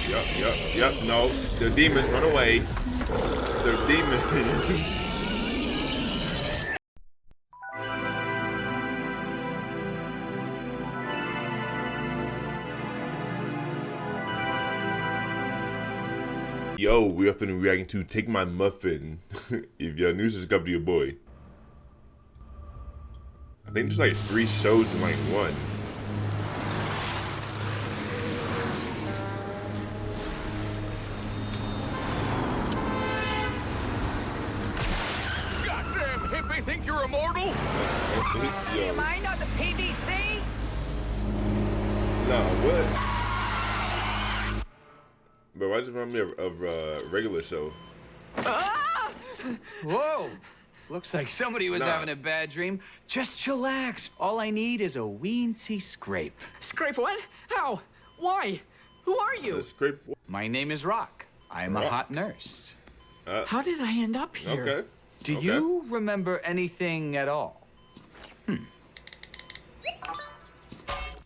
Yep. No, the demons run away. The demons. Yo, we are finna reacting to Take My Muffin. If you're new, subscribe to your boy. I think there's like 3 shows in like one. Goddamn hippie, think you're immortal? Am I not the PBC? No, what? But why just remind me of a regular show? Ah! Whoa! Looks like somebody was having a bad dream. Just chillax. All I need is a weensy scrape. Scrape what? How? Why? Who are you? Scrape. My name is Rock. I'm a hot nurse. How did I end up here? Okay. Do you remember anything at all?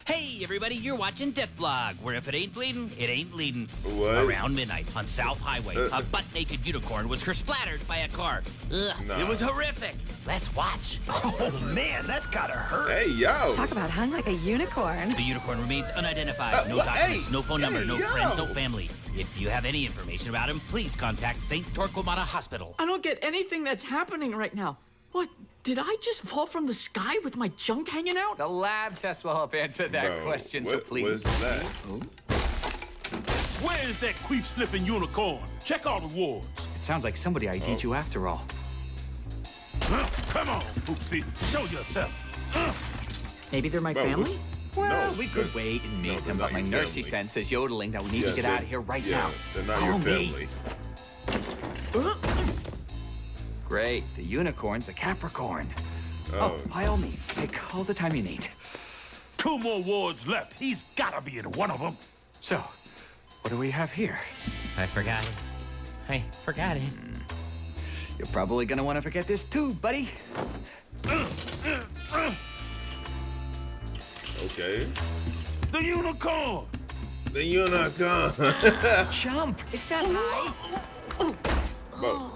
Hey, everybody, you're watching Death Blog, where if it ain't bleeding, it ain't leading. What? Around midnight on South Highway, a butt-naked unicorn was splattered by a car. Ugh, It was horrific. Let's watch. Oh, man, that's gotta hurt. Hey, yo. Talk about hung like a unicorn. The unicorn remains unidentified. No documents, no phone number, no yo. friends, no family. If you have any information about him, please contact St. Torquemada Hospital. I don't get anything that's happening right now. What? Did I just fall from the sky with my junk hanging out? The lab test will help answer that question, so please. What's that? Where's that queef-sniffing unicorn? Check all the wards. It sounds like somebody ID'd you after all. Come on, Poopsie, show yourself. Maybe they're my Bro, family? Well, No, we could wait and meet them, they're but my not your nursey family. sense says yodeling that we need to get out of here right now. They're not Follow your me. family. Great. The unicorn's a Capricorn. Oh, by all means, take all the time you need. 2 more wards left. He's gotta be in one of them. So, what do we have here? I forgot it. You're probably gonna want to forget this too, buddy. Okay. The unicorn. The unicorn. Jump! Is that high? Bro,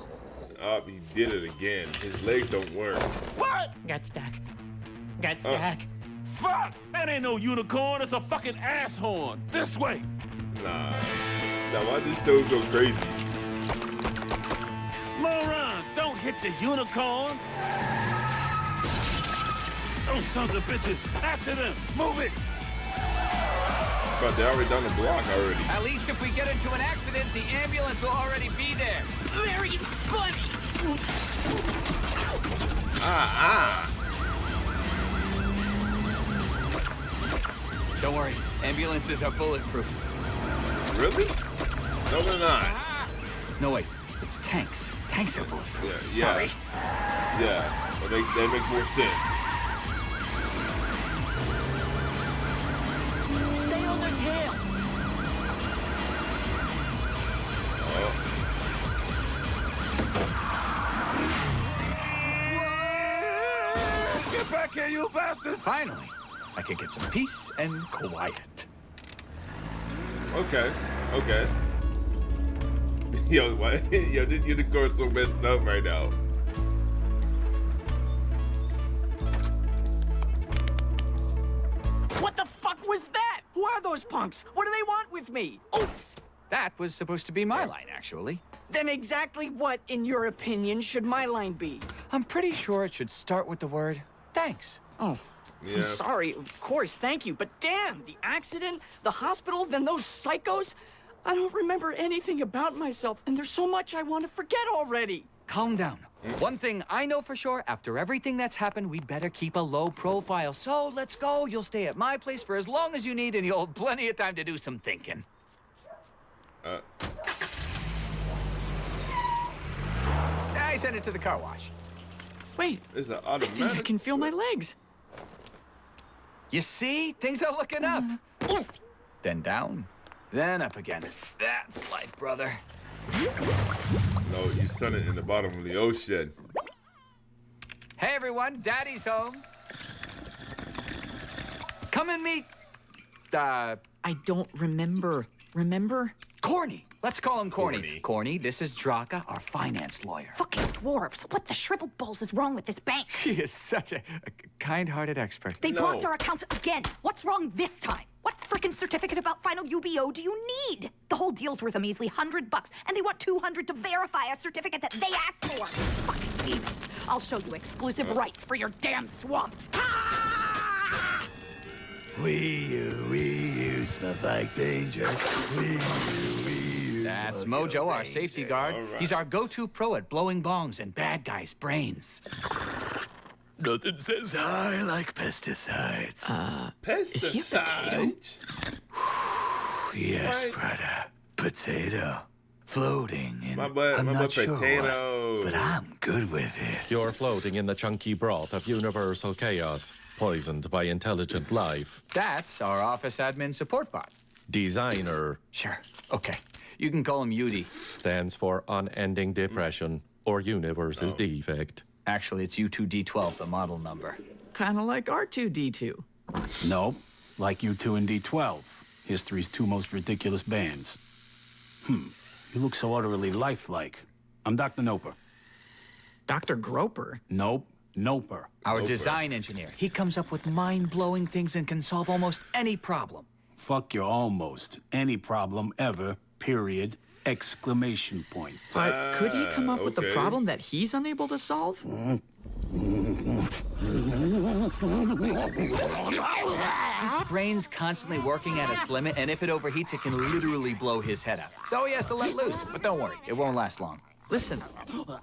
he did it again. His legs don't work. What? Got stuck. Got stuck. Fuck! That ain't no unicorn. It's a fucking ass horn. This way. Nah. Now why this show go crazy? Moron, don't hit the unicorn. Those sons of bitches, after them. Move it. But they already done the block already. At least if we get into an accident, the ambulance will already be there. Very funny. Don't worry, ambulances are bulletproof. Really? No, they're not. No, wait, it's tanks. Tanks are bulletproof. Yeah. Sorry. Yeah. But they make more sense. Stay on their tail. Get back here, you bastards. Finally, I can get some peace and quiet. Okay. Yo, why? Yo, this unicorn's so messed up right now. What the fuck was that? Who are those punks? What do they want with me? Oh, That was supposed to be my line, actually. then exactly what, in your opinion, should my line be? I'm pretty sure it should start with the word thanks. Oh, Yeah. I'm sorry, of course, thank you. But damn, the accident, the hospital, then those psychos. I don't remember anything about myself, and there's so much I want to forget already. Calm down. One thing I know for sure, after everything that's happened, we'd better keep a low profile. So let's go. You'll stay at my place for as long as you need, and you'll have plenty of time to do some thinking. I sent it to the car wash. Wait, It's an I think I automatic. can feel my legs. You see? Things are looking up. Then down, then up again. That's life, brother. No, you sent it in the bottom of the ocean. Hey, everyone. Daddy's home. Come and meet, I don't remember. Remember? Corny. Let's call him Corny. Corny. Corny, this is Draka, our finance lawyer. Fucking dwarves. What the shriveled balls is wrong with this bank? She is such a kind-hearted expert. They No. blocked our accounts again. What's wrong this time? What frickin' certificate about final UBO do you need? The whole deal's worth a measly $100, and they want $200 to verify a certificate that they asked for. Fucking demons. I'll show you exclusive rights for your damn swamp. Ah! We smells like danger. That's Mojo, our safety guard. All right. He's our go-to pro at blowing bongs and bad guys' brains. Nothing says high like pesticides. Pesticides. Yes, What? brother. Potato. Floating in, My boy I'm not sure potato. what, but I'm good with it. You're floating in the chunky broth of universal chaos, poisoned by intelligent life. That's our office admin support bot. Designer Sure. Okay. You can call him Yudi. stands for unending depression or universe's defect. Actually, it's U2D12, the model number. Kind of like R2D2. Nope. Like U2 and D12. History's two most ridiculous bands. You look so utterly lifelike. I'm Dr. Noper. Dr. Groper? Nope. Noper. Our design engineer. He comes up with mind-blowing things and can solve almost any problem. Fuck your almost. Any problem ever. Period. Exclamation point. But could he come up with a okay. problem that he's unable to solve? His brain's constantly working at its limit, and if it overheats, it can literally blow his head out. So he has to let loose. But don't worry, it won't last long. Listen,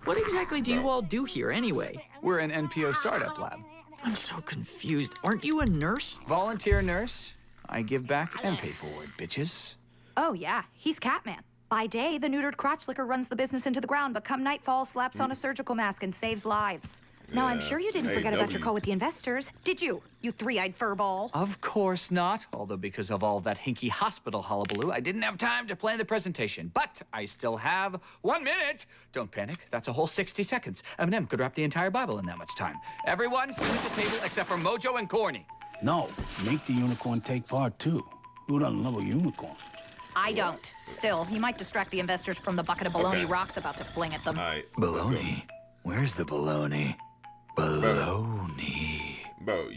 what exactly do you all do here anyway? We're an NPO startup lab. I'm so confused. Aren't you a nurse? Volunteer nurse. I give back and pay forward, bitches. Oh, yeah. He's Catman. By day, the neutered crotch licker runs the business into the ground, but come nightfall, slaps on a surgical mask and saves lives. Now, I'm sure you didn't forget about your call with the investors, did you? You three-eyed furball. Of course not. Although because of all that hinky hospital hullabaloo, I didn't have time to plan the presentation. But I still have 1 minute. Don't panic. That's a whole 60 seconds. Eminem could wrap the entire Bible in that much time. Everyone, sit at the table except for Mojo and Corny. No. Make the unicorn take part, too. Who doesn't love a unicorn? I don't. Still, he might distract the investors from the bucket of baloney rocks about to fling at them. All right. Baloney. Where's the baloney? Baloney. Bro,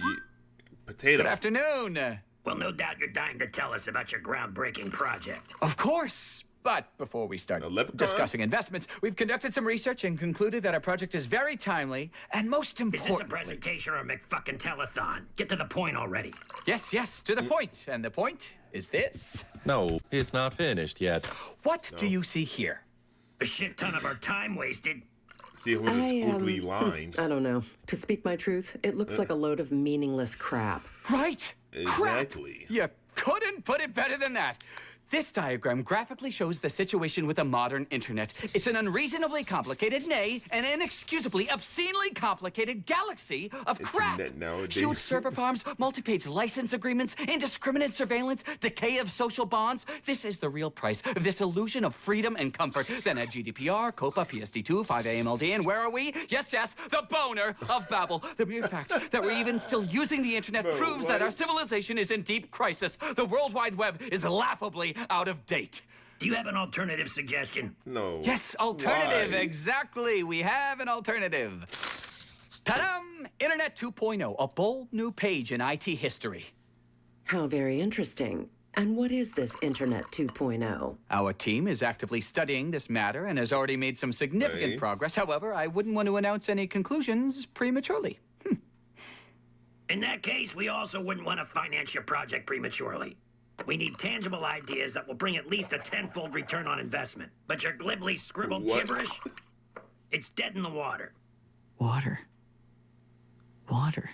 potato. Good afternoon. Well, no doubt you're dying to tell us about your groundbreaking project. Of course. But before we start leprechaun? discussing investments, we've conducted some research and concluded that our project is very timely and most Is important. this a presentation or a McFucking telethon? Get to the point already. Yes, to the point. And the point is this. No, it's not finished yet. What do you see here? A shit ton of our time wasted. See who's the squiggly lines. I don't know. To speak my truth, it looks like a load of meaningless crap. Right? Exactly. Crap. You couldn't put it better than that. This diagram graphically shows the situation with the modern internet. It's an unreasonably complicated, nay, an inexcusably, obscenely complicated galaxy of crap. Internet nowadays. Huge server farms, multi-page license agreements, indiscriminate surveillance, decay of social bonds. This is the real price of this illusion of freedom and comfort. Then add GDPR, COPA, PSD2, 5AMLD, and where are we? Yes, the boner of Babel. The mere fact that we're even still using the internet proves that our civilization is in deep crisis. The World Wide Web is laughably out of date. Do you have an alternative suggestion? No. Yes, alternative. Why? Exactly. We have an alternative. Ta-dam! Internet 2.0, a bold new page in IT history. How very interesting. And what is this Internet 2.0? Our team is actively studying this matter and has already made some significant progress. However, I wouldn't want to announce any conclusions prematurely. In that case, we also wouldn't want to finance your project prematurely. We need tangible ideas that will bring at least a tenfold return on investment. But your glibly scribbled gibberish, it's dead in the water. Water. Water.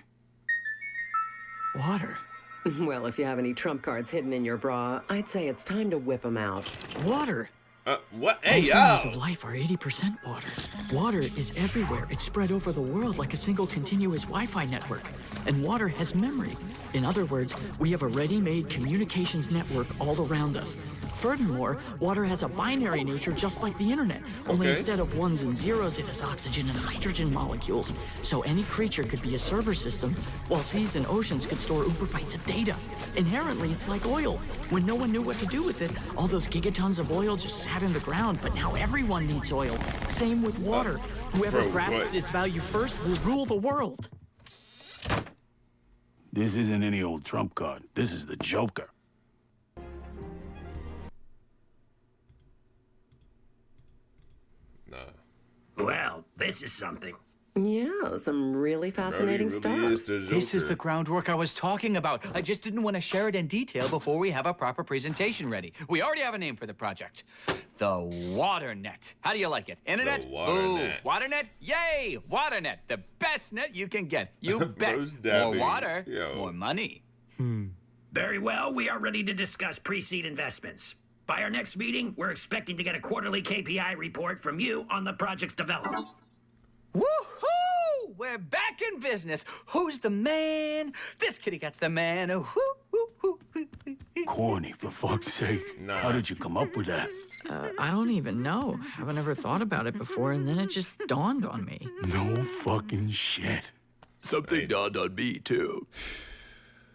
Well, if you have any trump cards hidden in your bra, I'd say it's time to whip them out. Water. What? All Hey, forms yo! of life are 80% water. Water is everywhere. It's spread over the world like a single continuous Wi-Fi network. And water has memory. In other words, we have a ready-made communications network all around us. Furthermore, water has a binary nature just like the internet. Only Okay. instead of ones and zeros, it has oxygen and hydrogen molecules. So any creature could be a server system, while seas and oceans could store uberbytes of data. Inherently, it's like oil. When no one knew what to do with it, all those gigatons of oil just sat in the ground, but now everyone needs oil. Same with water. Whoever Bro, grasps what? its value first will rule the world. This isn't any old trump card. This is the Joker. Nah. Well, this is something. Yeah, some really fascinating stuff. This is the groundwork I was talking about. I just didn't want to share it in detail before we have a proper presentation ready. We already have a name for the project. The Waternet. How do you like it? Internet? The Waternet. Ooh, Waternet? Yay! Waternet, the best net you can get. You bet. Bro's More dabbing. water, Yo. more money. Very well, we are ready to discuss pre-seed investments. By our next meeting, we're expecting to get a quarterly KPI report from you on the project's development. Woohoo! We're back in business. Who's the man? This kitty cat's the man. Corny, for fuck's sake. Nah. How did you come up with that? I don't even know. Haven't ever thought about it before, and then it just dawned on me. No fucking shit. Something dawned on me, too.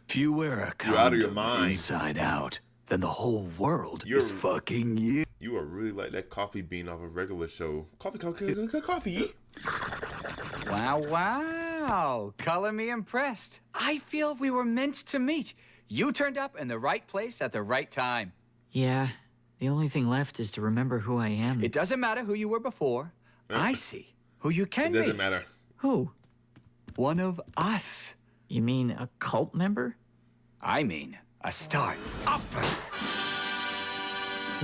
If you wear a You're out of your condom mind. inside out, then the whole world You're- is fucking you. You are really like that coffee bean off a regular show. Coffee. Wow, wow. Color me impressed. I feel we were meant to meet. You turned up in the right place at the right time. Yeah, the only thing left is to remember who I am. It doesn't matter who you were before. I see who you can It be. doesn't matter. Who? One of us. You mean a cult member? I mean, a start-upper.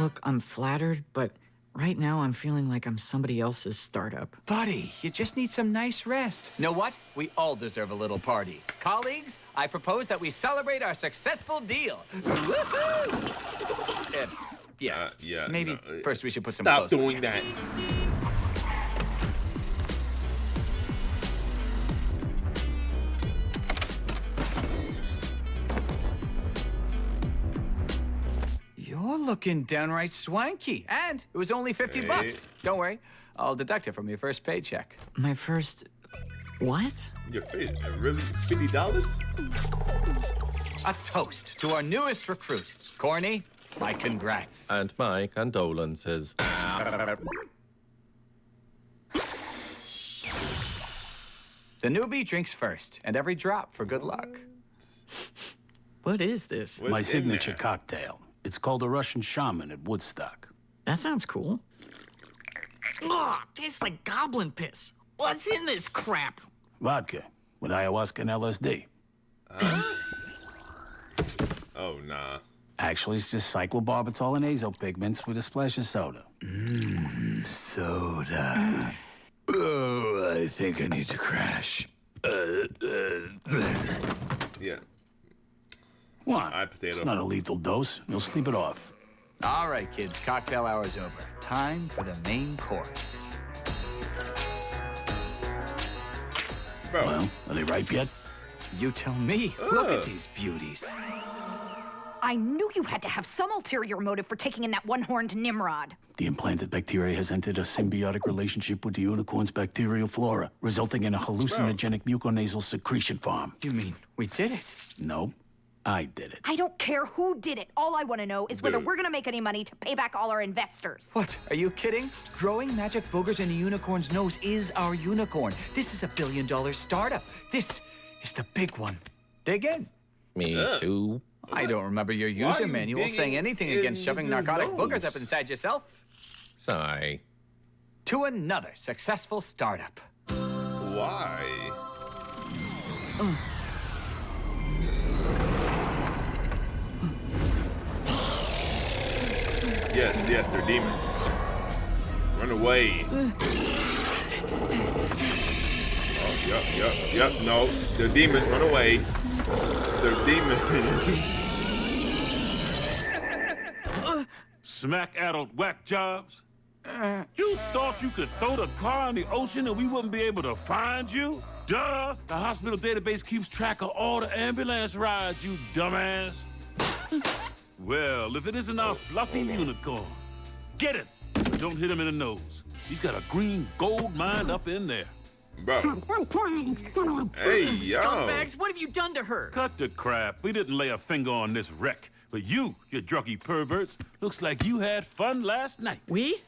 Look, I'm flattered, but right now I'm feeling like I'm somebody else's startup. Buddy, you just need some nice rest. Know what? We all deserve a little party. Colleagues, I propose that we celebrate our successful deal. Woohoo! Yeah. Yeah. Maybe no. first we should put some Stop clothes on. doing that. You're looking downright swanky. And it was only 50 Hey. bucks. Don't worry. I'll deduct it from your first paycheck. My first... What? Your face. Really? $50? A toast to our newest recruit. Corny, my congrats. And my condolences. The newbie drinks first, and every drop for good luck. What is this? What's My in signature there? cocktail. It's called a Russian shaman at Woodstock. That sounds cool. Ugh, tastes like goblin piss. What's in this crap? Vodka with ayahuasca and LSD. Oh, nah. Actually, it's just cyclobarbital and azopigments with a splash of soda. Soda. Oh, I think I need to crash. Yeah. What? Eye potato. It's not a lethal dose. You'll sleep it off. All right, kids, cocktail hour's over. Time for the main course. Bro. Well, are they ripe yet? You tell me. Look at these beauties. I knew you had to have some ulterior motive for taking in that one-horned Nimrod. The implanted bacteria has entered a symbiotic relationship with the unicorn's bacterial flora, resulting in a hallucinogenic muconasal secretion farm. You mean we did it? Nope, I did it. I don't care who did it. All I want to know is whether Dude. we're going to make any money to pay back all our investors. What? Are you kidding? Growing magic boogers in a unicorn's nose is our unicorn. This is a billion-dollar startup. This is the big one. Dig in. Me too. I don't remember your are user you manual saying digging anything in against shoving his narcotic nose? boogers up inside yourself. Sorry. To another successful startup. Why? Yes, they're demons. Run away. Oh, yep. No, they're demons. Run away. They're demons. Smack-addled whack jobs. You thought you could throw the car in the ocean and we wouldn't be able to find you? Duh! The hospital database keeps track of all the ambulance rides, you dumbass. Well, if it isn't our fluffy unicorn, get it, but don't hit him in the nose. He's got a green gold mine up in there. Bro. Hey, yo. Scumbags, what have you done to her? Cut the crap. We didn't lay a finger on this wreck. But you druggy perverts, looks like you had fun last night. We?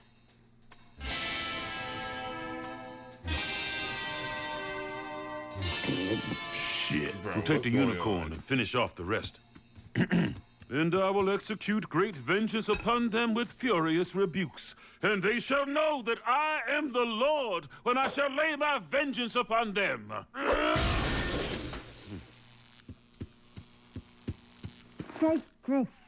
Shit. Bro, We'll take the what's going unicorn on? and finish off the rest. And I will execute great vengeance upon them with furious rebukes. And they shall know that I am the Lord when I shall lay my vengeance upon them.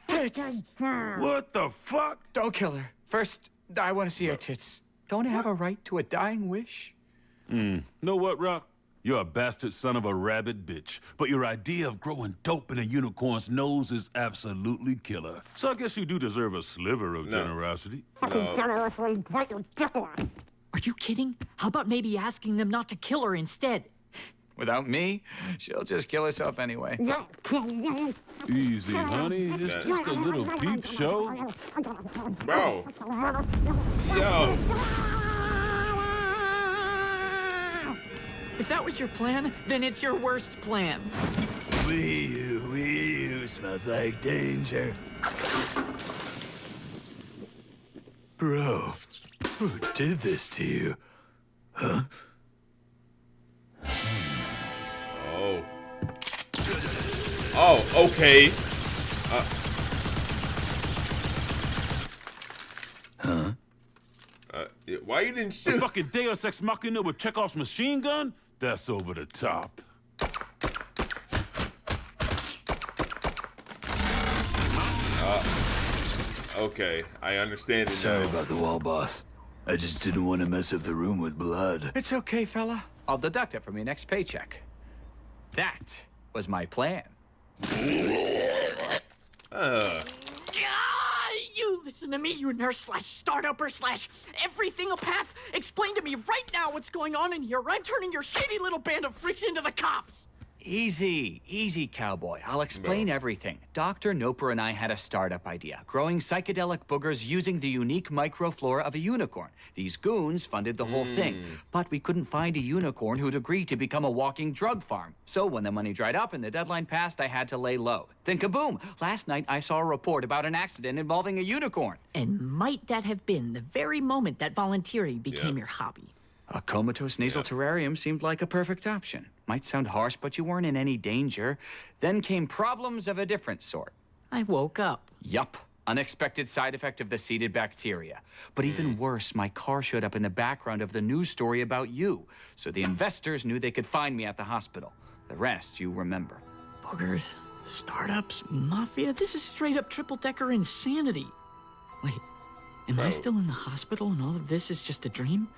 Tits! What the fuck? Don't kill her. First, I want to see her tits. Don't I have a right to a dying wish? Know what, Rock? You're a bastard son of a rabid bitch, but your idea of growing dope in a unicorn's nose is absolutely killer. So I guess you do deserve a sliver of generosity. Are you kidding? How about maybe asking them not to kill her instead? Without me, she'll just kill herself anyway. Easy, honey. It's just a little peep show. Bro. Yo. If that was your plan, then it's your worst plan. Wee-oo, smells like danger. Bro, who did this to you? Huh? Oh. Oh, okay. Why you didn't The shoot? fucking Deus Ex Machina with Chekhov's machine gun? That's over the top. Okay, I understand it Sorry now. about the wall, boss. I just didn't want to mess up the room with blood. It's okay, fella. I'll deduct it from your next paycheck. That was my plan. You listen to me, you nurse/startupper/everything-opath. Explain to me right now what's going on in here. I'm turning your shady little band of freaks into the cops. Easy, easy, cowboy. I'll explain everything. Dr. Noper and I had a startup idea, growing psychedelic boogers using the unique microflora of a unicorn. These goons funded the whole thing, but we couldn't find a unicorn who'd agree to become a walking drug farm. So when the money dried up and the deadline passed, I had to lay low. Then kaboom! Last night I saw a report about an accident involving a unicorn. And might that have been the very moment that volunteering became your hobby? A comatose nasal terrarium seemed like a perfect option. Might sound harsh, but you weren't in any danger. Then came problems of a different sort. I woke up. Yup. Unexpected side effect of the seeded bacteria. But even worse, my car showed up in the background of the news story about you. So the investors knew they could find me at the hospital. The rest you remember. Boogers, startups, mafia. This is straight up triple-decker insanity. Wait, am I still in the hospital and all of this is just a dream?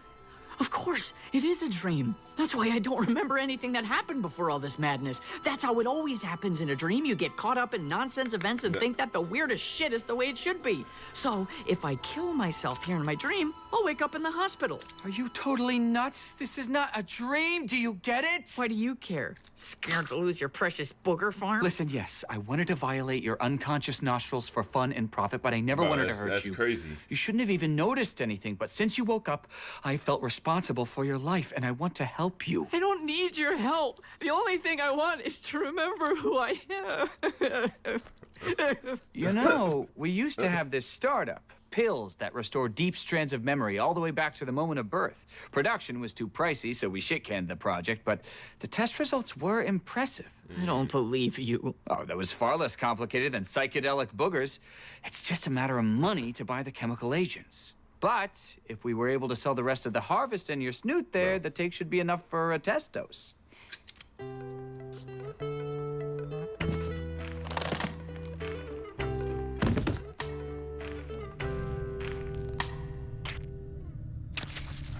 Of course, it is a dream. That's why I don't remember anything that happened before all this madness. That's how it always happens in a dream. You get caught up in nonsense events and think that the weirdest shit is the way it should be. So, if I kill myself here in my dream, I'll wake up in the hospital. Are you totally nuts? This is not a dream. Do you get it? Why do you care? Scared to lose your precious booger farm? Listen, yes, I wanted to violate your unconscious nostrils for fun and profit, but I never wanted to hurt that's you. crazy. You shouldn't have even noticed anything, but since you woke up, I felt responsible for your life, and I want to help you. I don't need your help. The only thing I want is to remember who I am. You know, we used to have this startup. Pills that restore deep strands of memory all the way back to the moment of birth. Production was too pricey, so we shit-canned the project, but the test results were impressive. I don't believe you. Oh, that was far less complicated than psychedelic boogers. It's just a matter of money to buy the chemical agents. But if we were able to sell the rest of the harvest in your snoot there, the take should be enough for a test dose.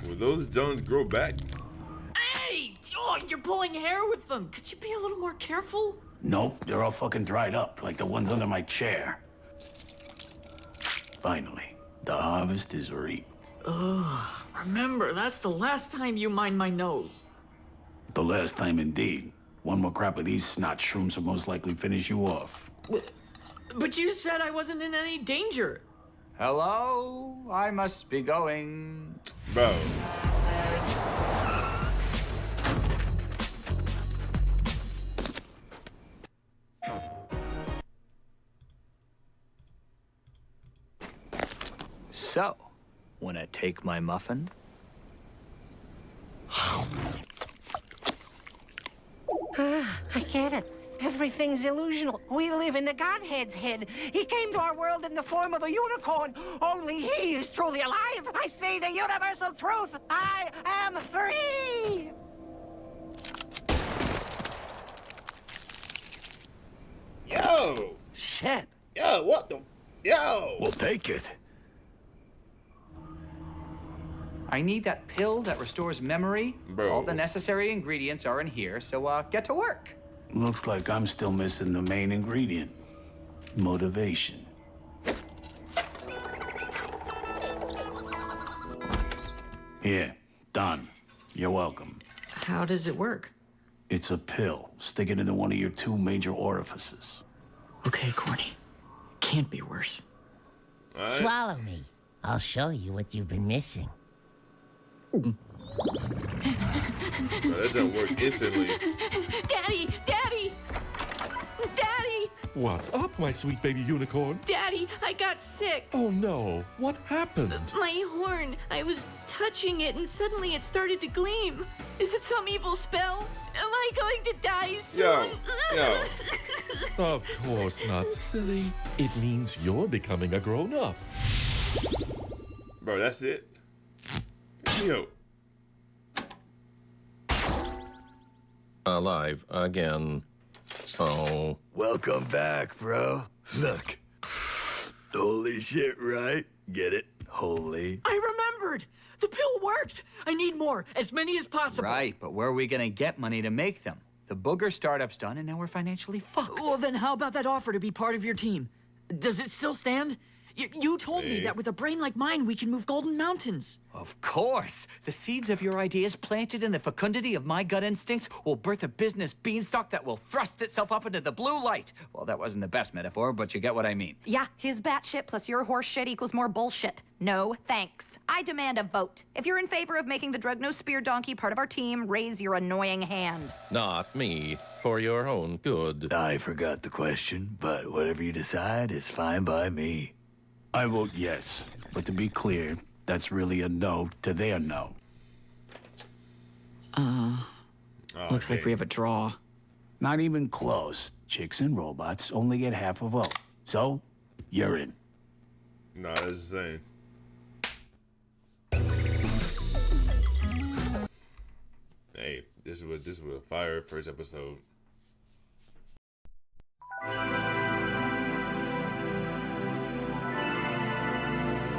Will those Jones grow back? Hey! Oh, you're pulling hair with them. Could you be a little more careful? Nope, they're all fucking dried up, like the ones under my chair. Finally, the harvest is reaped. Ugh, remember, that's the last time you mind my nose. The last time indeed. One more crop of these snot shrooms will most likely finish you off. But you said I wasn't in any danger. Hello? I must be going. Bro. So, wanna take my muffin? I get it. Everything's illusional. We live in the Godhead's head. He came to our world in the form of a unicorn. Only he is truly alive. I say the universal truth. I am free. Yo! Shit. Yo, what the? Yo! We'll take it. I need that pill that restores memory. Bro. All the necessary ingredients are in here, so get to work. Looks like I'm still missing the main ingredient. Motivation. Here, done. You're welcome. How does it work? It's a pill. Stick it into one of your two major orifices. Okay, Corny. Can't be worse. Right. Swallow me. I'll show you what you've been missing. Bro, that doesn't work instantly. Daddy! Daddy! Daddy! What's up, my sweet baby unicorn? Daddy, I got sick. Oh no, what happened? My horn. I was touching it and suddenly it started to gleam. Is it some evil spell? Am I going to die soon? Yo. Of course not, silly. It means you're becoming a grown-up. Bro, that's it. Yo. Alive again. Oh. Welcome back, bro. Look. Holy shit, right? Get it? Holy. I remembered! The pill worked! I need more, as many as possible. Right, but where are we gonna get money to make them? The booger startup's done, and now we're financially fucked. Well, then how about that offer to be part of your team? Does it still stand? You told me that with a brain like mine, we can move golden mountains. Of course. The seeds of your ideas planted in the fecundity of my gut instincts will birth a business beanstalk that will thrust itself up into the blue light. Well, that wasn't the best metaphor, but you get what I mean. Yeah, his batshit plus your horse shit equals more bullshit. No, thanks. I demand a vote. If you're in favor of making the drug-no spear donkey part of our team, raise your annoying hand. Not me. For your own good. I forgot the question, but whatever you decide is fine by me. I vote yes, but to be clear, that's really a no to their no. Looks like we have a draw. Not even close. Chicks and robots only get half a vote. So, you're in. Nah, that's insane. Hey, this was a fire first episode.